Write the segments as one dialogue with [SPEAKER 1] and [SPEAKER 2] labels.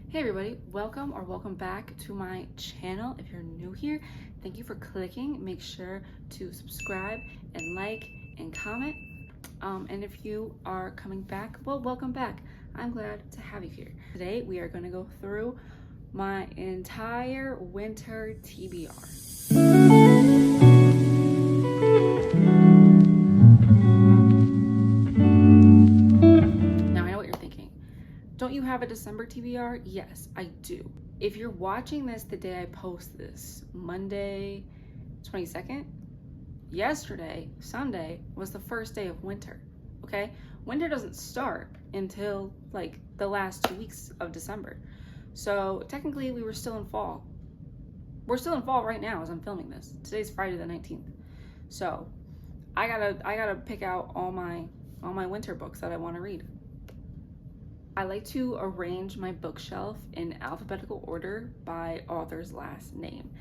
[SPEAKER 1] Hey everybody, welcome or welcome back to my channel. If you're new here, thank you for clicking. Make sure to subscribe and like and comment. And if you are coming back, well, welcome back. I'm glad to have you here. Today we are going to go through my entire winter TBR. Don't you have a December TBR? Yes, I do. If you're watching this the day I post this, Monday 22nd, yesterday, Sunday, was the first day of winter, okay? Winter doesn't start until like the last 2 weeks of December. So technically we were still in fall. We're still in fall right now as I'm filming this. Today's Friday the 19th. So I gotta pick out all my winter books that I want to read. I like to arrange my bookshelf in alphabetical order by author's last name.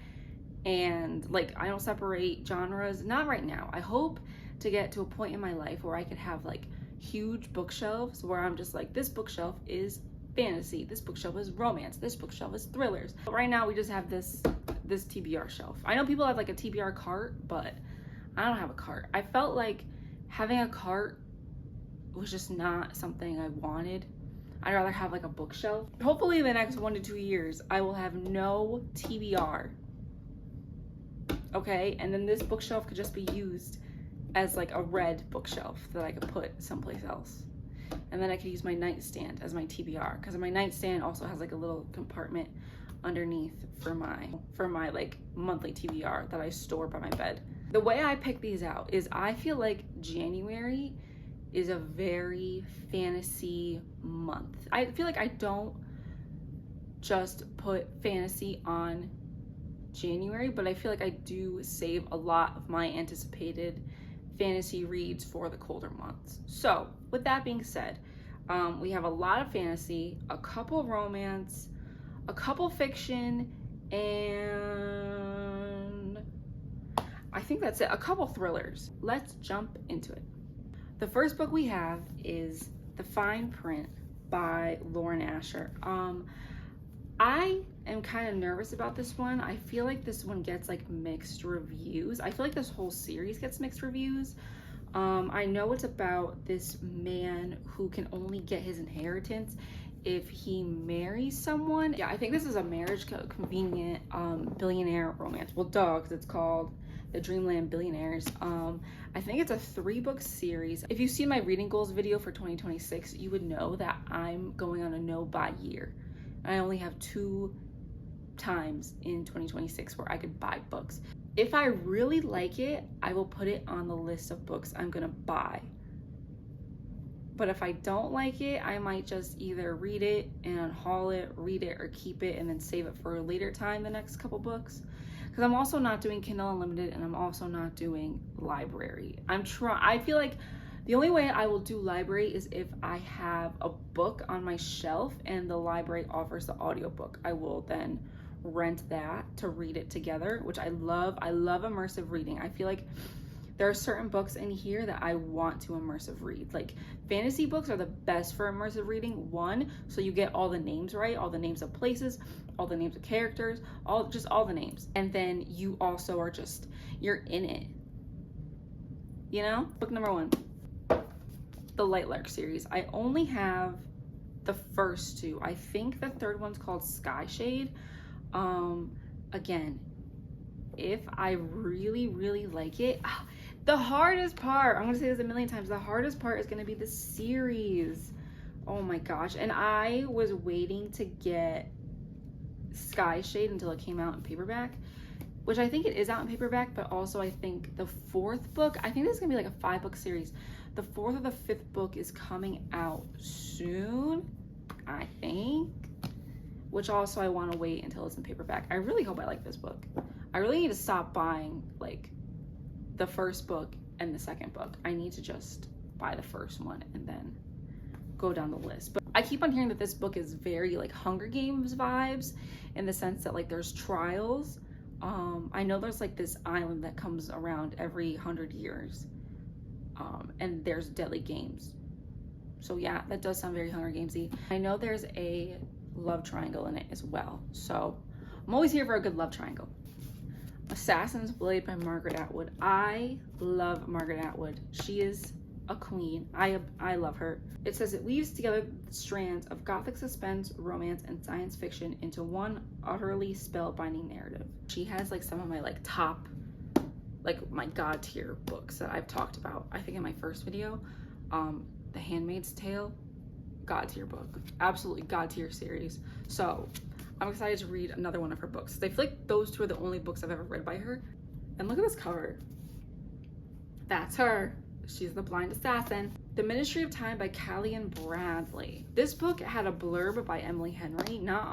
[SPEAKER 1] And like, I don't separate genres, not right now. I hope to get to a point in my life where I could have like huge bookshelves where I'm just like, this bookshelf is fantasy, this bookshelf is romance, this bookshelf is thrillers. But right now we just have this TBR shelf. I know people have like a TBR cart, but I don't have a cart. I felt like having a cart was just not something I wanted. I'd rather have like a bookshelf. Hopefully in the next 1 to 2 years, I will have no TBR. Okay, and then this bookshelf could just be used as like a red bookshelf that I could put someplace else. And then I could use my nightstand as my TBR, because my nightstand also has like a little compartment underneath for my like monthly TBR that I store by my bed. The way I pick these out is I feel like January is a very fantasy month. I feel like I don't just put fantasy on January, but I feel like I do save a lot of my anticipated fantasy reads for the colder months. So with that being said, we have a lot of fantasy, a couple romance, a couple fiction, and I think that's it, a couple thrillers. Let's jump into it. The first book we have is The Fine Print by Lauren Asher. I am kind of nervous about this one. I feel like this one gets like mixed reviews. I feel like this whole series gets mixed reviews. I know it's about this man who can only get his inheritance if he marries someone. Yeah, I think this is a marriage convenient billionaire romance. Well, duh, because it's called The Dreamland Billionaires. I think it's a 3-book series. If you've seen my reading goals video for 2026, you would know that I'm going on a no-buy year. I only have 2 times in 2026 where I could buy books. If I really like it, I will put it on the list of books I'm gonna buy. But if I don't like it, I might just either read it and unhaul it, read it, or keep it and then save it for a later time, the next couple books. Because I'm also not doing Kindle Unlimited and I'm also not doing library. I feel like the only way I will do library is if I have a book on my shelf and the library offers the audiobook. I will then rent that to read it together, which I love. I love immersive reading. I feel like there are certain books in here that I want to immersive read. Like fantasy books are the best for immersive reading. One, so you get all the names right, all the names of places, all the names of characters, all the names. And then you also are just, you're in it. You know? Book number 1, the Light Lark series. I only have the first 2. I think the third one's called Sky Shade. Again, if I really, really like it, the hardest part, I'm gonna say this a million times, the hardest part is gonna be the series. Oh my gosh. And I was waiting to get Sky Shade until it came out in paperback, which I think it is out in paperback, but also I think the 4th book, I think this is gonna be like a 5-book series. The 4th or the 5th book is coming out soon, I think, which also I want to wait until it's in paperback. I really hope I like this book. I really need to stop buying like the first book and the second book. I need to just buy the first one and then go down the list. But I keep on hearing that this book is very like Hunger Games vibes, in the sense that like there's trials. I know there's like this island that comes around every 100 years, and there's deadly games. So yeah, that does sound very Hunger Gamesy. I know there's a love triangle in it as well. So I'm always here for a good love triangle. Assassin's Blade by Margaret Atwood. I love Margaret Atwood. She is a queen. I love her. It says it weaves together strands of gothic suspense, romance, and science fiction into one utterly spellbinding narrative. She has like some of my like top, like my god tier books that I've talked about. I think in my first video, The Handmaid's Tale, god tier book, absolutely god tier series. So I'm excited to read another one of her books. I feel like those two are the only books I've ever read by her. And look at this cover. That's her. She's the blind assassin. The Ministry of Time by Callian Bradley. This book had a blurb by Emily Henry, not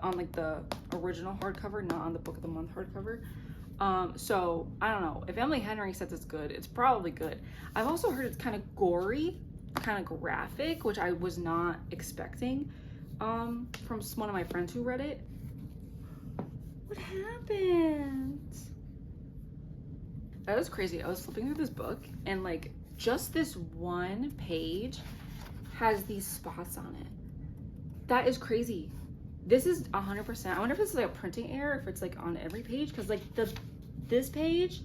[SPEAKER 1] on like the original hardcover, not on the Book of the Month hardcover. So I don't know. If Emily Henry says it's good, it's probably good. I've also heard it's kind of gory, kind of graphic, which I was not expecting. From one of my friends who read it. What happened? That was crazy. I was flipping through this book and like just this one page has these spots on it. That is crazy. This is 100%. I wonder if this is like a printing error, if it's like on every page, because like this page,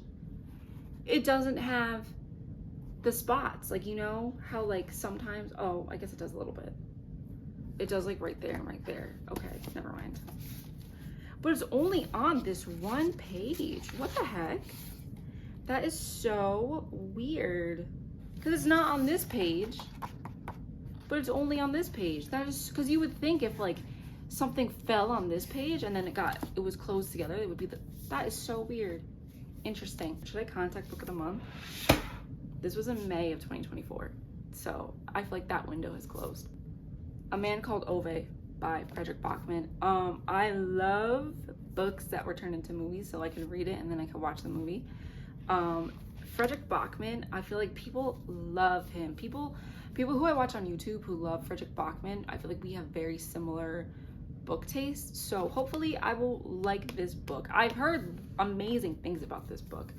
[SPEAKER 1] it doesn't have the spots. Like, you know how like sometimes, oh, I guess it does a little bit. It does like right there and right there. Okay, never mind. But it's only on this one page. What the heck? That is so weird. Because it's not on this page, but it's only on this page. That is, because you would think if like something fell on this page and then it was closed together, it would be that is so weird. Interesting. Should I contact Book of the Month? This was in May of 2024. So I feel like that window has closed. A Man Called Ove by Frederick Bachman. I love books that were turned into movies so I could read it and then I could watch the movie. Frederick Bachman, I feel like people love him. People who I watch on YouTube who love Frederick Bachman, I feel like we have very similar book tastes. So hopefully I will like this book. I've heard amazing things about this book.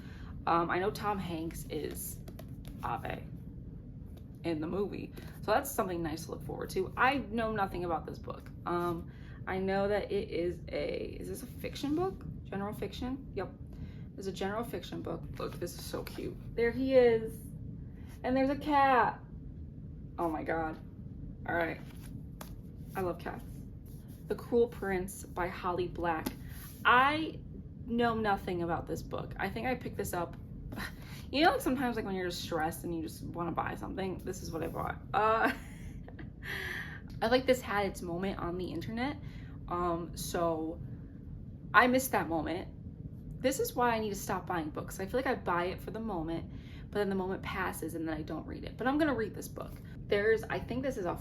[SPEAKER 1] I know Tom Hanks is Ave in the movie, so that's something nice to look forward to. I know nothing about this book. I know that it is this a fiction book? General fiction? Yep. It's a general fiction book. Look, this is so cute. There he is. And there's a cat. Oh my god. All right. I love cats. The Cruel Prince by Holly Black. I know nothing about this book. I think I picked this up. You know, like sometimes like when you're just stressed and you just want to buy something, this is what I bought. I like this had its moment on the internet. So I missed that moment. This is why I need to stop buying books. I feel like I buy it for the moment, but then the moment passes and then I don't read it. But I'm gonna read this book. I think this is a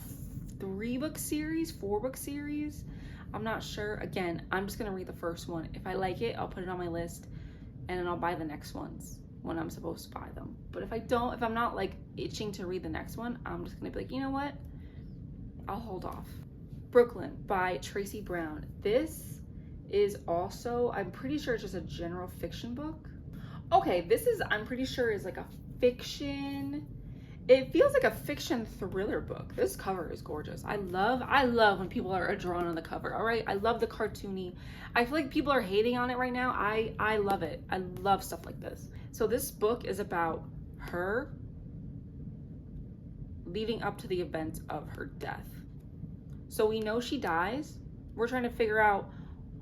[SPEAKER 1] 4-book series. I'm not sure. Again, I'm just gonna read the first one. If I like it, I'll put it on my list and then I'll buy the next ones when I'm supposed to buy them. But if I'm not like itching to read the next one, I'm just gonna be like, you know what? I'll hold off. Brooklyn by Tracy Brown. This is also, I'm pretty sure it's just a general fiction book. Okay, I'm pretty sure is like a fiction. It feels like a fiction thriller book. This cover is gorgeous. I love when people are drawn on the cover, all right? I love the cartoony. I feel like people are hating on it right now. I love it. I love stuff like this. So this book is about her leading up to the events of her death. So we know she dies. We're trying to figure out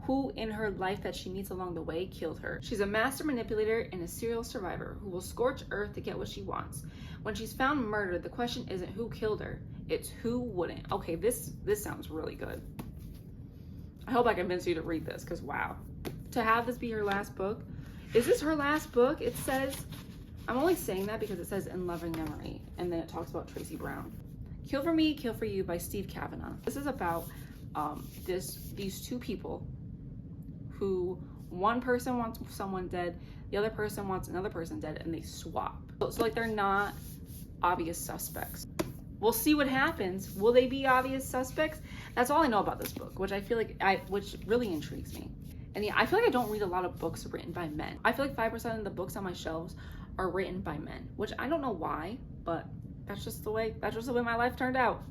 [SPEAKER 1] who in her life that she meets along the way killed her. She's a master manipulator and a serial survivor who will scorch earth to get what she wants. When she's found murdered, the question isn't who killed her, it's who wouldn't. Okay, this sounds really good. I hope I convince you to read this, because wow. To have this be her last book. Is this her last book? It says, I'm only saying that because it says in loving memory, and then it talks about Tracy Brown. Kill for Me, Kill for You by Steve Kavanaugh. This is about these two people who one person wants someone dead, the other person wants another person dead, and they swap. So like they're not obvious suspects. We'll see what happens. Will they be obvious suspects? That's all I know about this book, which I feel like which really intrigues me. And yeah, I feel like I don't read a lot of books written by men. I feel like 5% of the books on my shelves are written by men, which I don't know why, but that's just the way my life turned out.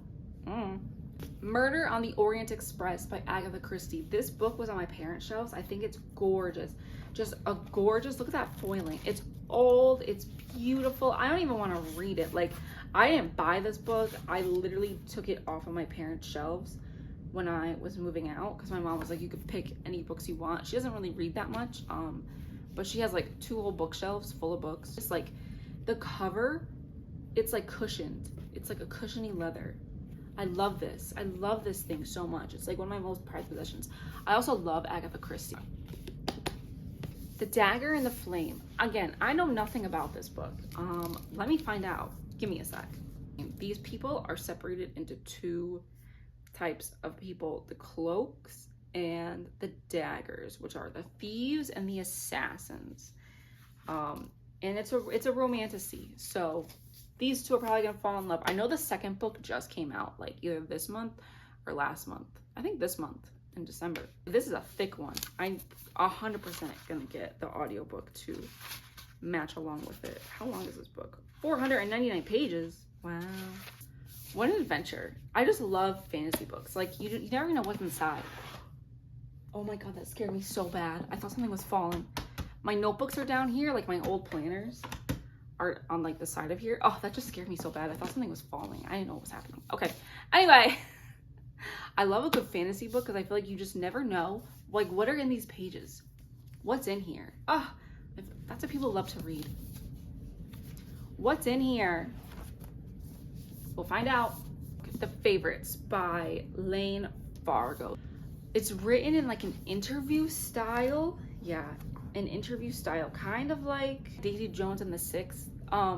[SPEAKER 1] Murder on the Orient Express by Agatha Christie. This book was on my parents' shelves. I think it's gorgeous. Just a gorgeous, look at that foiling. It's old, it's beautiful. I don't even want to read it. Like, I didn't buy this book. I literally took it off of my parents' shelves when I was moving out, because my mom was like, you could pick any books you want. She doesn't really read that much, but she has like 2 whole bookshelves full of books. Just like the cover, it's like cushioned. It's like a cushiony leather. I love this. I love this thing so much. It's like one of my most prized possessions. I also love Agatha Christie. The Dagger and the Flame. Again, I know nothing about this book. Let me find out. Give me a sec. These people are separated into 2 types of people: the cloaks and the daggers, which are the thieves and the assassins. And it's a romantasy. So these 2 are probably gonna fall in love. I know the second book just came out, like either this month or last month. I think this month in December. This is a thick one. I'm 100% gonna get the audiobook to match along with it. How long is this book? 499 pages. Wow. What an adventure. I just love fantasy books. Like, you never know what's inside. Oh my God, that scared me so bad. I thought something was falling. My notebooks are down here, like my old planners are on like the side of here. Oh, that just scared me so bad. I thought something was falling. I didn't know what was happening. Okay, anyway. I love a good fantasy book because I feel like you just never know, like, what are in these pages? What's in here? Oh, that's what people love to read. What's in here? We'll find out. The Favorites by Lane Fargo. It's written in like an interview style. Yeah, an interview style, kind of like Daisy Jones and the Six. I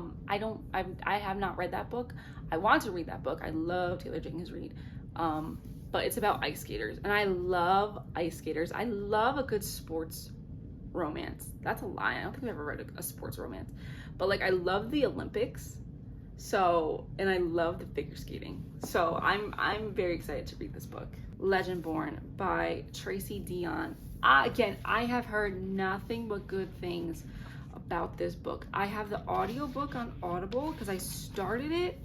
[SPEAKER 1] have not read that book. I want to read that book. I love Taylor Jenkins Reid. But it's about ice skaters, and I love ice skaters. I love a good sports romance. That's a lie. I don't think I've ever read a sports romance, but like, I love the Olympics. So, and I love the figure skating. So I'm very excited to read this book. Legendborn by Tracy Dion. Again, I have heard nothing but good things about this book. I have the audiobook on Audible because I started it,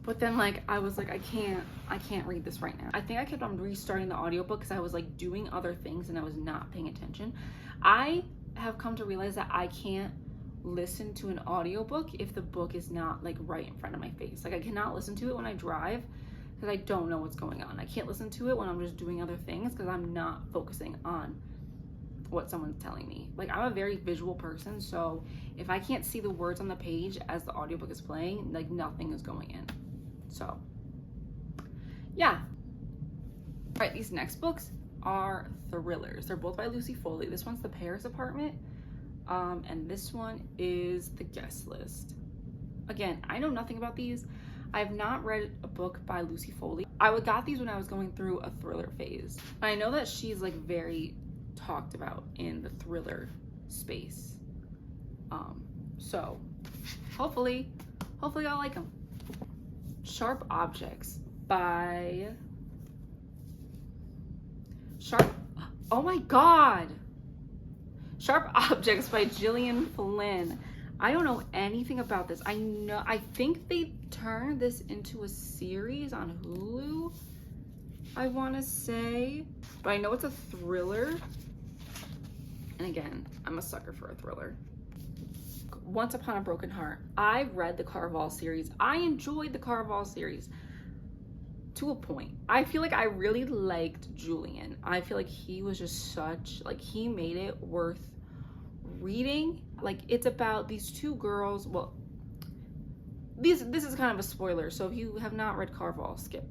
[SPEAKER 1] but then like I was like, I can't read this right now. I think I kept on restarting the audiobook because I was like doing other things and I was not paying attention. I have come to realize that I can't listen to an audiobook if the book is not like right in front of my face. Like, I cannot listen to it when I drive because I don't know what's going on. I can't listen to it when I'm just doing other things because I'm not focusing on what someone's telling me. Like, I'm a very visual person, so if I can't see the words on the page as the audiobook is playing, like, nothing is going in. So yeah. All right, these next books are thrillers. They're both by Lucy Foley. This one's The Paris Apartment, and this one is The Guest List. Again, I know nothing about these. I have not read a book by Lucy Foley. I got these when I was going through a thriller phase. I know that she's like very talked about in the thriller space. So hopefully I'll like them. Sharp Objects by oh my God. Sharp Objects by Gillian Flynn. I don't know anything about this. I think they turned this into a series on Hulu, I want to say, but I know it's a thriller. And again, I'm a sucker for a thriller. Once Upon a Broken Heart. I read the Caraval series. I enjoyed the Caraval series to a point. I feel like I really liked Julian. I feel like he was just he made it worth reading. Like, it's about these 2 girls. Well, this is kind of a spoiler, so if you have not read Caraval, skip.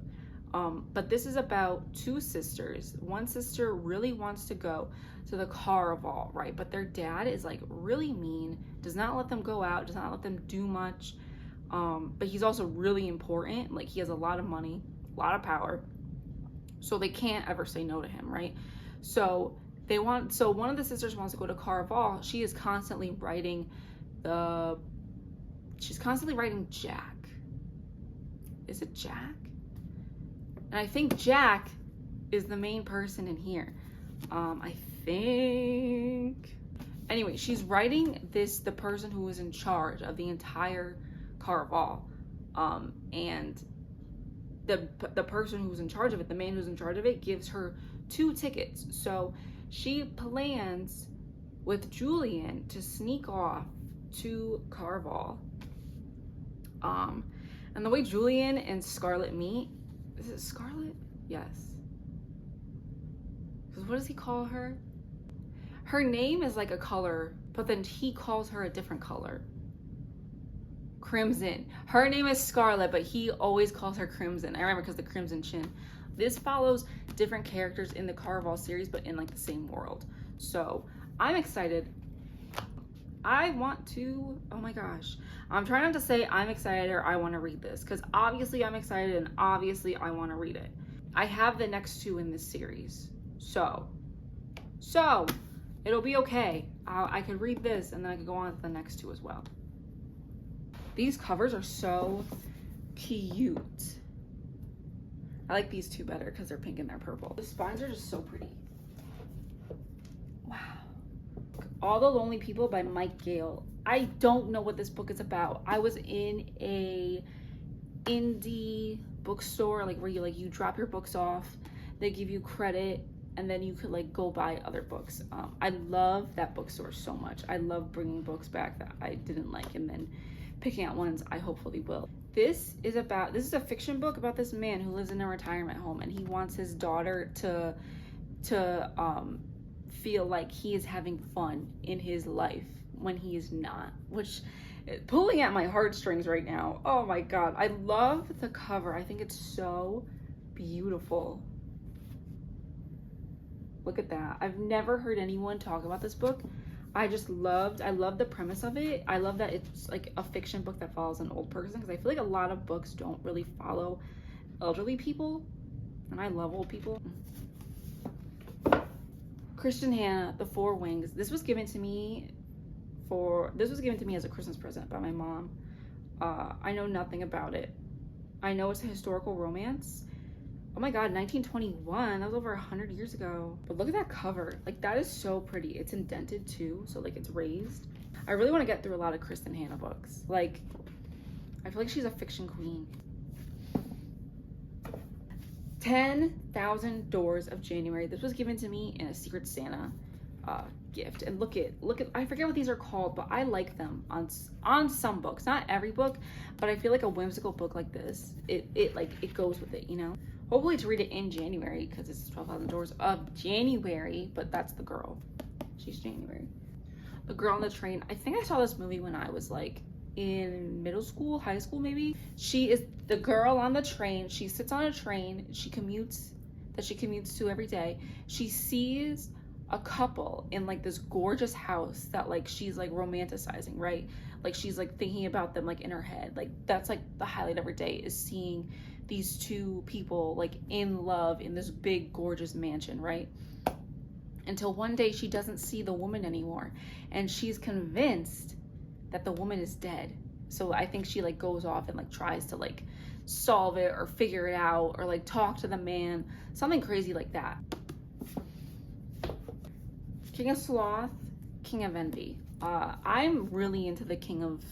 [SPEAKER 1] But this is about 2 sisters. One sister really wants to go to the Caraval, right? But their dad is like really mean, does not let them go out, does not let them do much. But he's also really important. Like, he has a lot of money, a lot of power. So they can't ever say no to him, right? So one of the sisters wants to go to Caraval. She is constantly writing Jack. Is it Jack? And I think Jack is the main person in here. I think. Anyway, she's writing the person who is in charge of the entire Caraval. And the person who's in charge of it, the man who's in charge of it, gives her 2 tickets. So she plans with Julian to sneak off to Carval. And the way Julian and Scarlett meet, is it Scarlett? Yes. Because what does he call her? Her name is like a color, but then he calls her a different color. Crimson. Her name is Scarlett, but he always calls her Crimson. I remember because the Crimson Chin. This follows different characters in the Carval series, but in like the same world. So I'm excited. I want to, oh my gosh. I'm trying not to say I'm excited or I want to read this, because obviously I'm excited and obviously I want to read it. I have the next 2 in this series. So it'll be okay. I could read this and then I could go on to the next 2 as well. These covers are so cute. I like these 2 better because they're pink and they're purple. The spines are just so pretty. Wow. All the Lonely People by Mike Gale. I don't know what this book is about. I was in a indie bookstore, like where you drop your books off, they give you credit, and then you could like go buy other books. I love that bookstore so much. I love bringing books back that I didn't like and then picking out ones I hopefully will. This is a fiction book about this man who lives in a retirement home, and he wants his daughter to feel like he is having fun in his life when he is not, which is pulling at my heartstrings right now. Oh my god, I love the cover. I think it's so beautiful. Look at that. I've never heard anyone talk about this book. I love the premise of it. I love that it's like a fiction book that follows an old person, because I feel like a lot of books don't really follow elderly people, and I love old people. Christian Hannah, The Four Wings. This was given to me as a Christmas present by my mom. I know nothing about it. I know it's a historical romance. Oh my god, 1921, that was over 100 years ago. But look at that cover. Like, that is so pretty. It's indented too, so like it's raised. I really want to get through a lot of Kristen Hannah books. Like, I feel like she's a fiction queen. 10,000 Doors of January. This was given to me in a Secret Santa gift. And look at, I forget what these are called, but I like them on some books. Not every book, but I feel like a whimsical book like this, it goes with it, you know? Hopefully to read it in January, because it's 12,000 Doors of January, but that's the girl. She's January. The Girl on the Train. I think I saw this movie when I was like in middle school, high school maybe. She is the girl on the train. She sits on a train. She commutes to every day. She sees a couple in like this gorgeous house that like she's like romanticizing, right? Like she's like thinking about them like in her head. Like that's like the highlight of her day, is seeing these 2 people like in love in this big gorgeous mansion, right? Until one day she doesn't see the woman anymore, and she's convinced that the woman is dead. So I think she like goes off and like tries to like solve it or figure it out or like talk to the man, something crazy like that. King of Sloth, King of Envy. I'm really into the Kings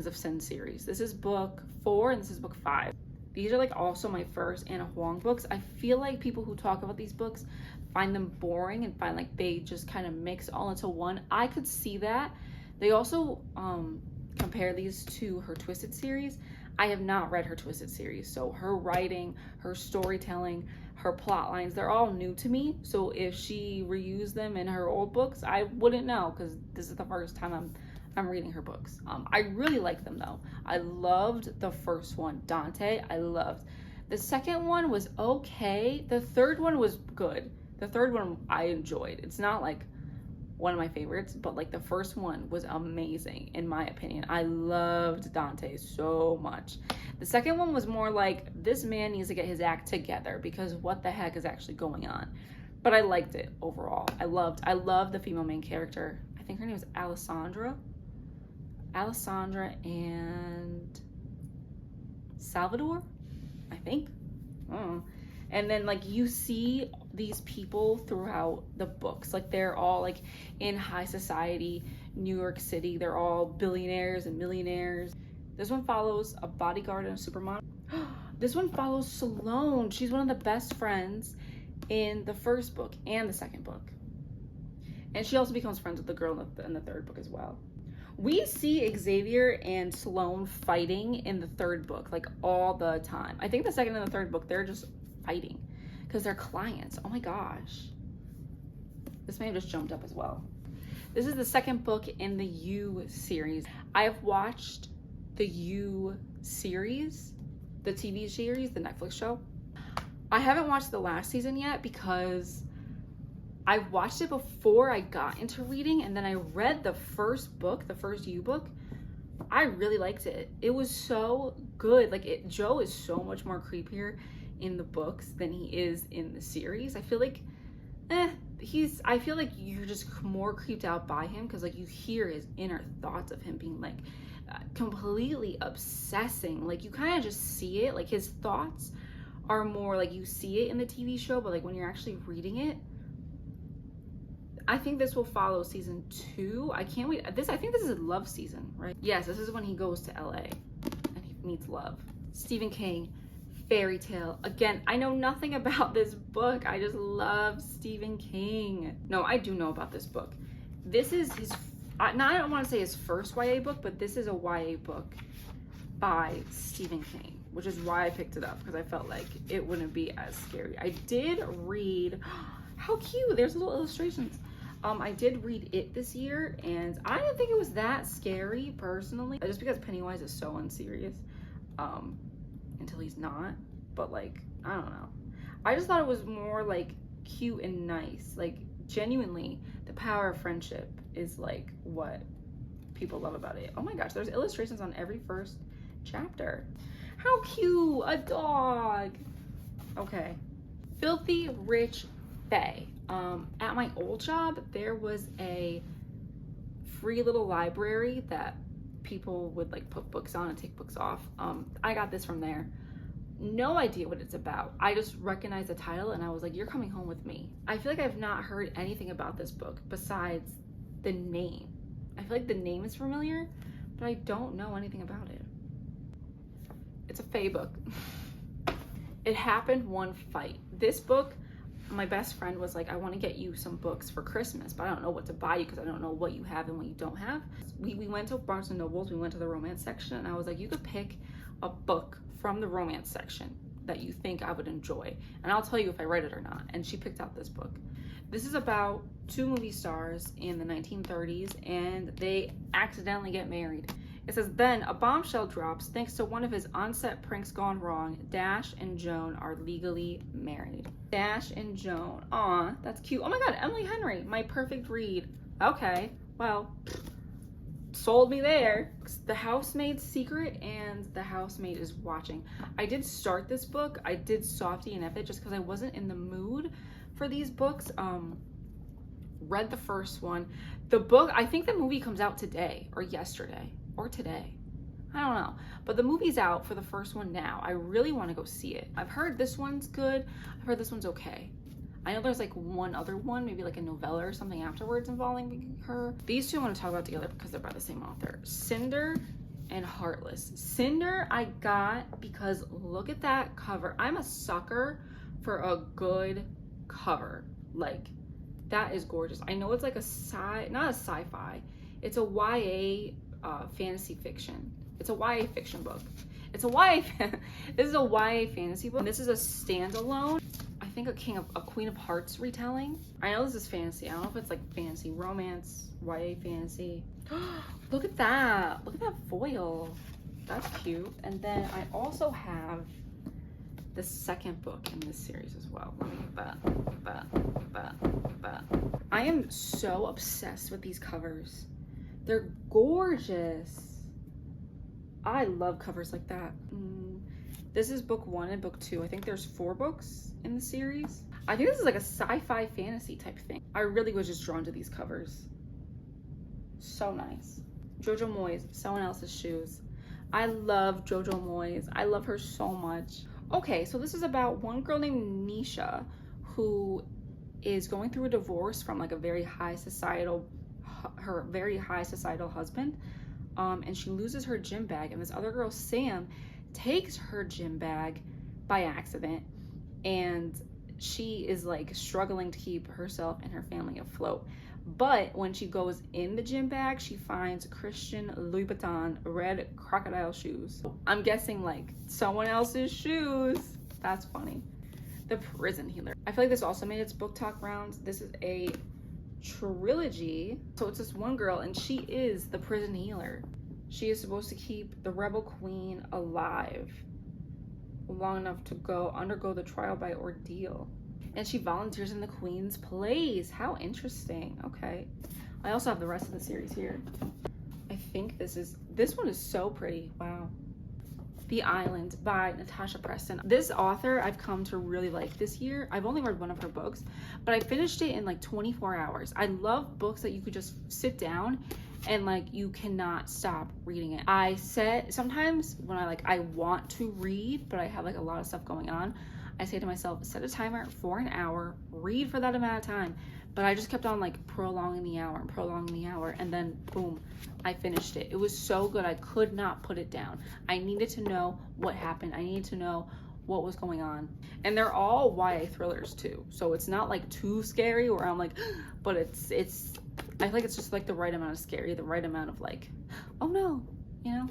[SPEAKER 1] of Sin series. This is book 4 and this is book 5. These are like also my first Anna Huang books. I feel like people who talk about these books find them boring and find like they just kind of mix all into one. I could see that. They also compare these to her Twisted series. I have not read her Twisted series, so her writing, her storytelling, her plot lines, they're all new to me. So if she reused them in her old books, I wouldn't know, because this is the first time I'm reading her books. I really like them though. I loved the first one, Dante. I loved. The second one was okay. The third one was good. The third one I enjoyed. It's not like one of my favorites, but like the first one was amazing in my opinion. I loved Dante so much. The second one was more like, this man needs to get his act together, because what the heck is actually going on? But I liked it overall. I loved the female main character. I think her name was Alessandra and Salvador, I think. And then like you see these people throughout the books, like they're all like in high society, New York City. They're all billionaires and millionaires. This one follows a bodyguard and a supermodel. This one follows Sloane. She's one of the best friends in the first book and the second book. And she also becomes friends with the girl in the third book as well. We see Xavier and Sloane fighting in the third book, like all the time. I think the second and the third book, they're just fighting because they're clients. Oh my gosh. This may have just jumped up as well. This is the second book in the You series. I have watched the You series, the TV series, the Netflix show. I haven't watched the last season yet because I watched it before I got into reading, and then I read the first book, the first You book. I really liked it. It was so good. Like, Joe is so much more creepier in the books than he is in the series. I feel like I feel like you're just more creeped out by him because like you hear his inner thoughts of him being like completely obsessing. Like you kind of just see it. Like his thoughts are more like you see it in the TV show, but like when you're actually reading it, I think this will follow season 2. I can't wait. I think this is a love season, right? Yes, this is when he goes to LA and he meets love. Stephen King, Fairy Tale. Again, I know nothing about this book. I just love Stephen King. No, I do know about this book. This is his, I don't want to say his first YA book, but this is a YA book by Stephen King, which is why I picked it up because I felt like it wouldn't be as scary. I did read, how cute, there's little illustrations. I did read it this year and I didn't think it was that scary personally, just because Pennywise is so unserious until he's not, but like, I don't know. I just thought it was more like cute and nice. Like genuinely, the power of friendship is like what people love about it. Oh my gosh, there's illustrations on every first chapter. How cute, a dog. Okay, Filthy Rich Fae. At my old job, there was a free little library that people would like put books on and take books off. I got this from there. No idea what it's about. I just recognized the title and I was like, you're coming home with me. I feel like I've not heard anything about this book besides the name. I feel like the name is familiar, but I don't know anything about it. It's a Fae book. It happened one fight. This book, my best friend was like, I want to get you some books for Christmas, but I don't know what to buy you because I don't know what you have and what you don't have. We went to Barnes & Noble's, we went to the romance section, and I was like, you could pick a book from the romance section that you think I would enjoy, and I'll tell you if I read it or not. And she picked out this book. This is about two movie stars in the 1930s, and they accidentally get married. It says, then a bombshell drops thanks to one of his on-set pranks gone wrong. Dash and Joan are legally married. Dash and Joan. Aw, that's cute. Oh my god, Emily Henry, my perfect read. Okay, well, sold me there. The Housemaid's Secret and The Housemaid is Watching. I did start this book. I did softy and it just because I wasn't in the mood for these books. Read the first one. The book, I think the movie comes out today or yesterday. Or today, I don't know, but the movie's out for the first one now. I really want to go see it. I've heard this one's good. I've heard this one's okay. I know there's like one other one, maybe like a novella or something afterwards involving her. These two I want to talk about together because they're by the same author. Cinder and Heartless. Cinder I got because look at that cover. I'm a sucker for a good cover. Like, that is gorgeous. I know it's like not a sci-fi. It's a YA fantasy fiction. It's a YA fiction book. This is a YA fantasy book. This is a standalone. I think a Queen of Hearts retelling. I know this is fantasy. I don't know if it's like fantasy romance, YA fantasy. Look at that. Look at that foil. That's cute. And then I also have the second book in this series as well. Let me get that. I am so obsessed with these covers. They're gorgeous. I love covers like that. This is book 1 and book 2. I think there's 4 books in the series. I think this is like a sci-fi fantasy type thing. I really was just drawn to these covers. So nice. Jojo Moyes, Someone Else's Shoes. I love Jojo Moyes. I love her so much. Okay, so this is about one girl named Nisha who is going through a divorce from like a very high societal husband, and she loses her gym bag, and this other girl, Sam, takes her gym bag by accident, and she is like struggling to keep herself and her family afloat. But when she goes in the gym bag, she finds Christian Louis Vuitton red crocodile shoes. I'm guessing like someone else's shoes. That's funny. The Prison Healer. I feel like this also made its book talk rounds. This is a trilogy. So it's this one girl, and she is the prison healer. She is supposed to keep the rebel queen alive long enough to undergo the trial by ordeal. And she volunteers in the queen's place. How interesting. Okay. I also have the rest of the series here. I think this one is so pretty. Wow. The Island by Natasha Preston. This author I've come to really like this year. I've only read one of her books, but I finished it in like 24 hours. I love books that you could just sit down and like you cannot stop reading it. I said sometimes when I want to read, but I have like a lot of stuff going on, I say to myself, set a timer for an hour, read for that amount of time. But I just kept on like prolonging the hour, and then boom, I finished it. It was so good. I could not put it down. I needed to know what happened. I needed to know what was going on. And they're all YA thrillers too. So it's not like too scary where I'm like, but it's I feel like it's just like the right amount of scary, the right amount of like, oh no, you know?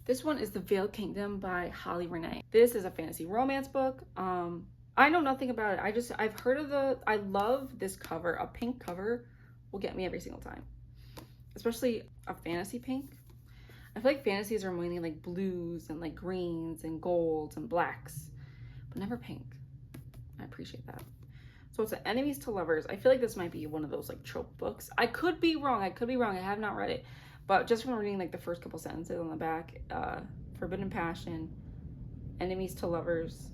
[SPEAKER 1] This one is The Veiled Kingdom by Holly Renee. This is a fantasy romance book. I know nothing about it. I've heard of I love this cover. A pink cover will get me every single time. Especially a fantasy pink. I feel like fantasies are mainly like blues and like greens and golds and blacks, but never pink. I appreciate that. So it's Enemies to Lovers. I feel like this might be one of those like trope books. I could be wrong. I have not read it. But just from reading like the first couple sentences on the back, Forbidden Passion, Enemies to Lovers,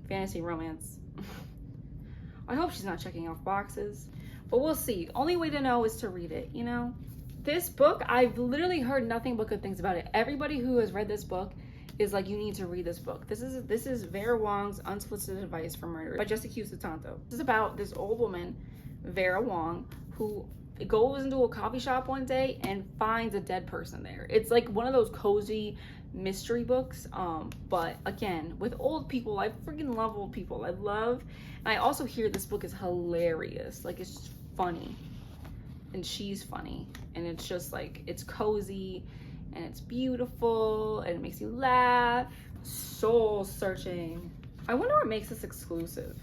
[SPEAKER 1] fantasy romance. I hope she's not checking off boxes, but we'll see. Only way to know is to read it, you know? This book, I've literally heard nothing but good things about it. Everybody who has read this book is like, you need to read this book. This is Vera Wong's Unsolicited Advice for Murder by Jessica Sutanto. This is about this old woman, Vera Wong, who goes into a coffee shop one day and finds a dead person there. It's like one of those cozy mystery books, but again, with old people. I freaking love old people. And I also hear this book is hilarious. Like, it's just funny, and she's funny, and it's just like, it's cozy and it's beautiful and it makes you laugh. Soul searching. I wonder what makes this exclusive,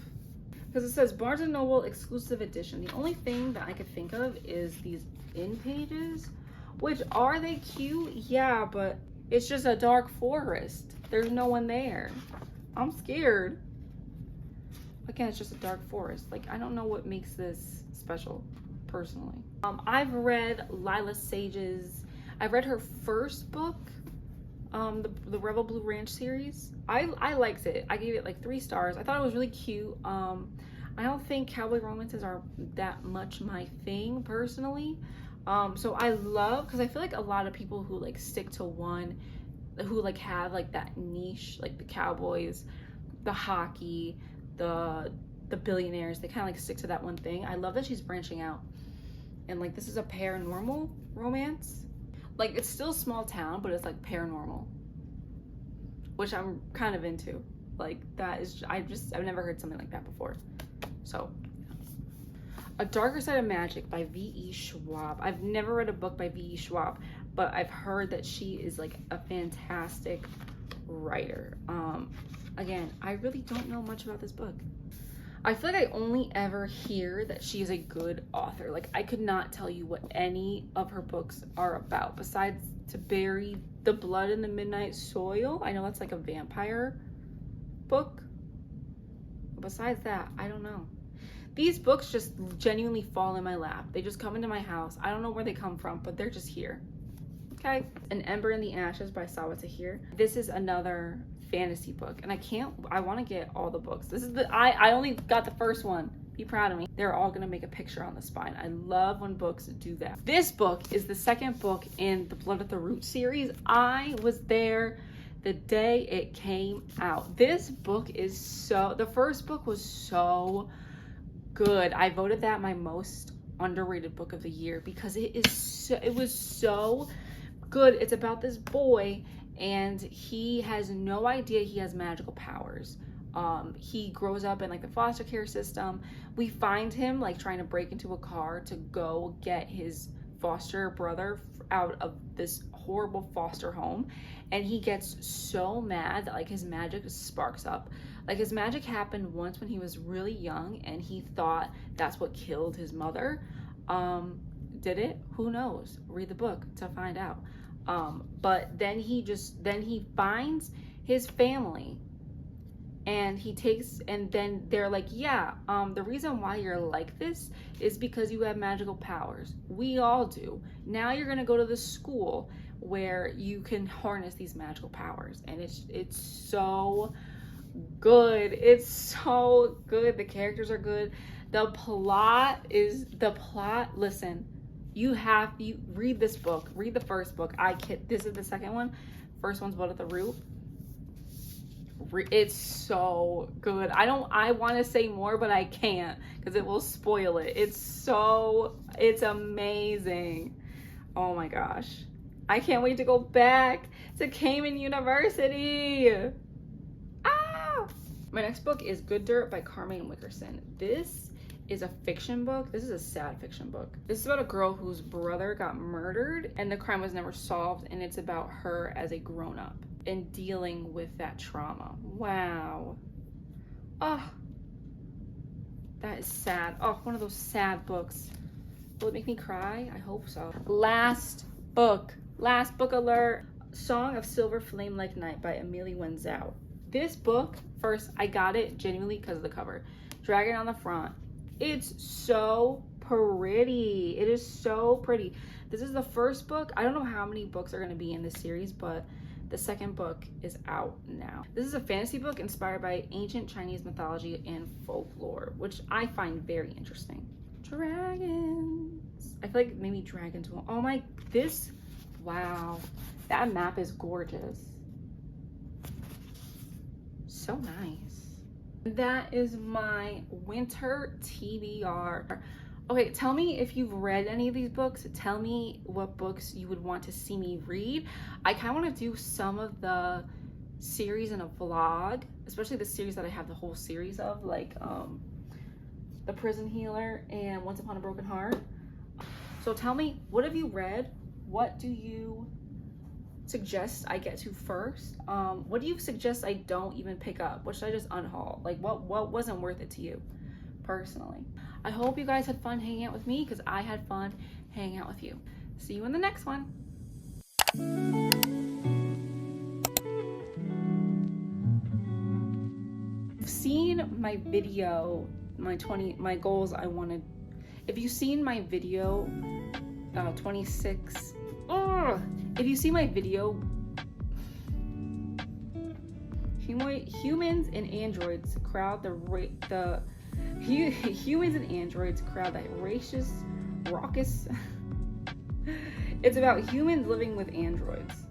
[SPEAKER 1] because it says Barnes & Noble exclusive edition. The only thing that I could think of is these in pages, which, are they cute? Yeah, but it's just a dark forest. There's no one there. I'm scared. Again, it's just a dark forest. Like, I don't know what makes this special, personally. I've read Lila Sage's, I read her first book, the Rebel Blue Ranch series. I liked it. I gave it like 3 stars. I thought it was really cute. I don't think cowboy romances are that much my thing, personally. So I love, because I feel like a lot of people who like stick to one, who like have like that niche, like the cowboys, the hockey, the billionaires, they kind of like stick to that one thing. I love that she's branching out, and like this is a paranormal romance. Like, it's still small town, but it's like paranormal, which I'm kind of into. Like, that is, I've never heard something like that before. So, A Darker Side of Magic by V.E. Schwab. I've never read a book by V.E. Schwab, but I've heard that she is like a fantastic writer. Again, I really don't know much about this book. I feel like I only ever hear that she is a good author. Like, I could not tell you what any of her books are about, besides To Bury the Blood in the Midnight Soil. I know that's like a vampire book. Besides that, I don't know. These books just genuinely fall in my lap. They just come into my house. I don't know where they come from, but they're just here. Okay. An Ember in the Ashes by Sawa Tahir. This is another fantasy book, and I want to get all the books. This is I only got the first one. Be proud of me. They're all gonna make a picture on the spine. I love when books do that. This book is the second book in the Blood at the Root series. I was there the day it came out. This book is the first book was so good. I voted that my most underrated book of the year because it was so good. It's about this boy, and he has no idea he has magical powers. He grows up in like the foster care system. We find him like trying to break into a car to go get his foster brother out of this horrible foster home, and he gets so mad that like his magic sparks up. Like his magic happened once when he was really young, and he thought that's what killed his mother. Did it? Who knows? Read the book to find out. But then he finds his family, and then they're like, yeah, the reason why you're like this is because you have magical powers. We all do. Now you're gonna go to the school where you can harness these magical powers, and it's so good. It's so good. The characters are good. The plot. Listen, you read this book. Read the first book. This is the second one. First one's Blood at the Root. It's so good. I want to say more, but I can't because it will spoil it. It's amazing. Oh my gosh. I can't wait to go back to Cayman University. Ah! My next book is Good Dirt by Carmine Wickerson. This is a fiction book. This is a sad fiction book. This is about a girl whose brother got murdered and the crime was never solved, and it's about her as a grown-up and dealing with that trauma. Wow. Oh, that is sad. Oh, one of those sad books. Will it make me cry? I hope so. Last book alert. Song of Silver Flame Like Night by Amelie Wenzel. This book, first, I got it genuinely because of the cover. Dragon on the front. It's so pretty. It is so pretty. This is the first book. I don't know how many books are going to be in this series, but the second book is out now. This is a fantasy book inspired by ancient Chinese mythology and folklore, which I find very interesting. Dragons. I feel like maybe dragons will. Oh my, wow. That map is gorgeous. So nice. That is my winter TBR. Okay, tell me if you've read any of these books. Tell me what books you would want to see me read. I kind of want to do some of the series in a vlog, especially the series that I have the whole series of, like The Prison Healer and Once Upon a Broken Heart. So tell me, what have you read? What do you suggest I get to first? What do you suggest I don't even pick up? What should I just unhaul? Like what wasn't worth it to you personally? I hope you guys had fun hanging out with me because I had fun hanging out with you. See you in the next one. If you've seen my video, my goals I wanted. If you've seen my video 26, if you see my video, humans and androids crowd the raucous. It's about humans living with androids.